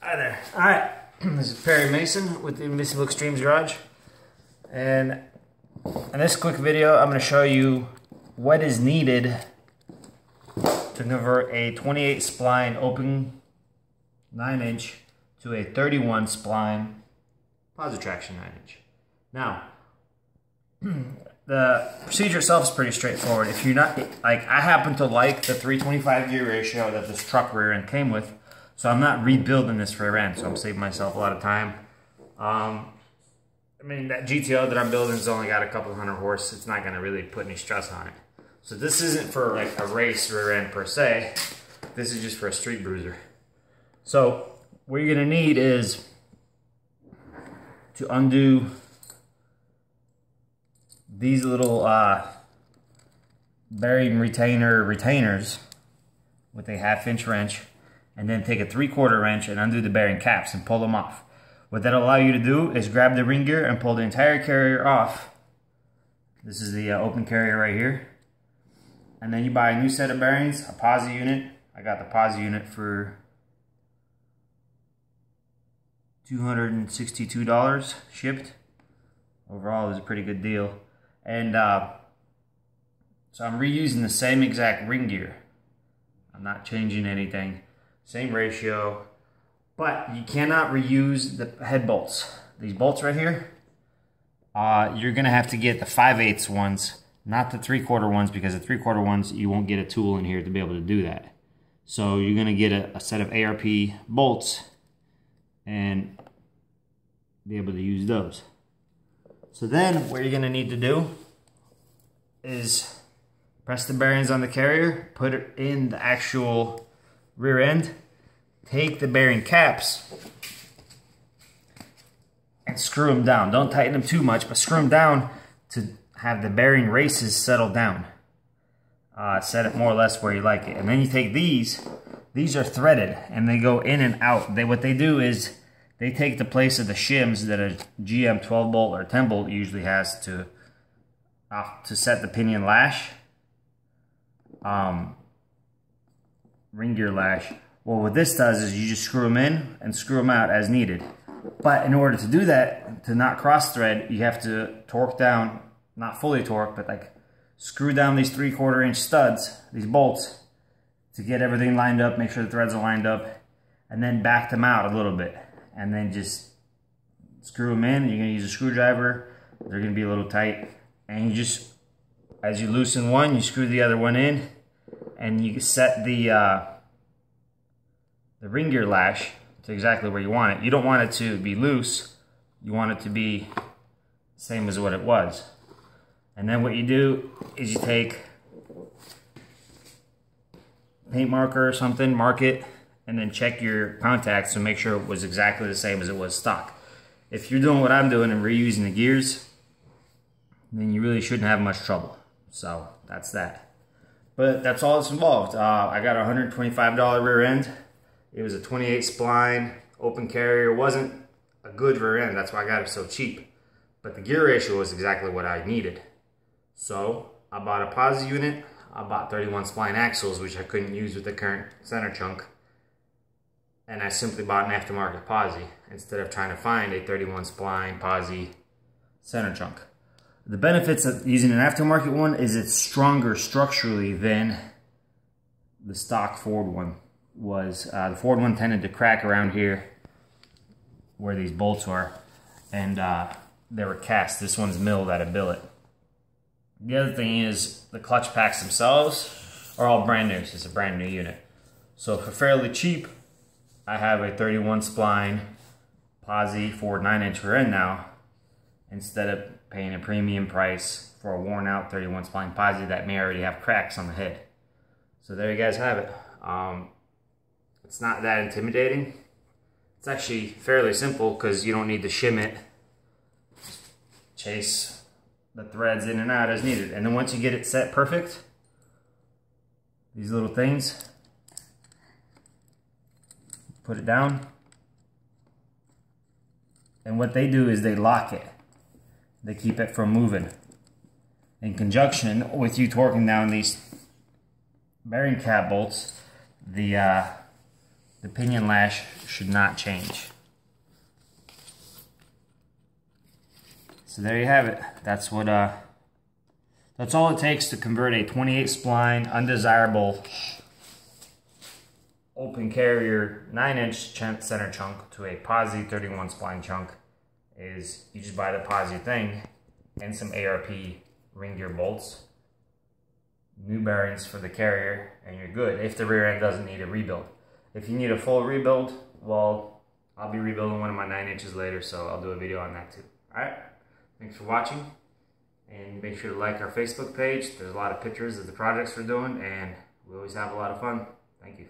Hi there. Alright, this is Perry Mason with the Invincible Extremes Garage. And in this quick video, I'm going to show you what is needed to convert a 28 spline open 9-inch to a 31 spline posi traction 9-inch. Now, the procedure itself is pretty straightforward. If you're not, like, I happen to like the 325 gear ratio that this truck rear end came with, so I'm not rebuilding this rear end, so I'm saving myself a lot of time. I mean, that GTO that I'm building has only got a couple hundred horse. It's not going to really put any stress on it. So this isn't for like a race rear end per se. This is just for a street bruiser. So what you're going to need is to undo these little bearing retainers with a 1/2 inch wrench, and then take a 3/4 wrench and undo the bearing caps and pull them off. What that'll allow you to do is grab the ring gear and pull the entire carrier off. This is the open carrier right here. And then you buy a new set of bearings, a posi unit. I got the posi unit for $262 shipped. Overall, it was a pretty good deal. And so I'm reusing the same exact ring gear. I'm not changing anything. Same ratio. But you cannot reuse the head bolts. These bolts right here, you're going to have to get the 5/8 ones, not the 3/4 ones, because the 3/4 ones, you won't get a tool in here to be able to do that. So you're going to get a set of ARP bolts and be able to use those. So then what you're going to need to do is press the bearings on the carrier, put it in the actual rear end, take the bearing caps and screw them down. Don't tighten them too much, but screw them down to have the bearing races settle down. Set it more or less where you like it. And then you take these are threaded and they go in and out. What they do is they take the place of the shims that a GM 12 bolt or 10 bolt usually has to set the pinion lash, ring gear lash. Well, what this does is you just screw them in and screw them out as needed. But in order to do that, to not cross thread, you have to torque down, not fully torque, but like screw down these 3/4 inch studs, these bolts, to get everything lined up, make sure the threads are lined up, and then back them out a little bit. And then just screw them in. You're going to use a screwdriver. They're going to be a little tight. And you just, as you loosen one, you screw the other one in, and you set the ring gear lash to exactly where you want it. You don't want it to be loose. You want it to be the same as what it was. And then what you do is you take paint marker or something, mark it, and then check your contacts to make sure it was exactly the same as it was stock. If you're doing what I'm doing and reusing the gears, then you really shouldn't have much trouble. So that's that. But that's all that's involved. I got a $125 rear end. It was a 28 spline open carrier. It wasn't a good rear end. That's why I got it so cheap. But the gear ratio was exactly what I needed. So I bought a posi unit. I bought 31 spline axles, which I couldn't use with the current center chunk. And I simply bought an aftermarket posi instead of trying to find a 31 spline posi center chunk. The benefits of using an aftermarket one is it's stronger structurally than the stock Ford one was. The Ford one tended to crack around here where these bolts are, and they were cast. This one's milled out of billet. The other thing is the clutch packs themselves are all brand new. It's a brand new unit. So for fairly cheap, I have a 31 spline posi for 9-inch rear end now, instead of paying a premium price for a worn out 31 spline posi that may already have cracks on the head. So there you guys have it. It's not that intimidating. It's actually fairly simple because you don't need to shim it. Chase the threads in and out as needed. And then once you get it set perfect, these little things, put it down, and what they do is they lock it. They keep it from moving. In conjunction with you torquing down these bearing cap bolts, the the pinion lash should not change. So there you have it. That's all it takes to convert a 28 spline undesirable open carrier 9-inch center chunk to a posi 31 spline chunk. Is you just buy the posi thing and some ARP ring gear bolts, new bearings for the carrier, and you're good if the rear end doesn't need a rebuild. If you need a full rebuild, well, I'll be rebuilding one of my 9 inches later, so I'll do a video on that too. Alright, thanks for watching, and make sure to like our Facebook page. There's a lot of pictures of the projects we're doing, and we always have a lot of fun. Thank you.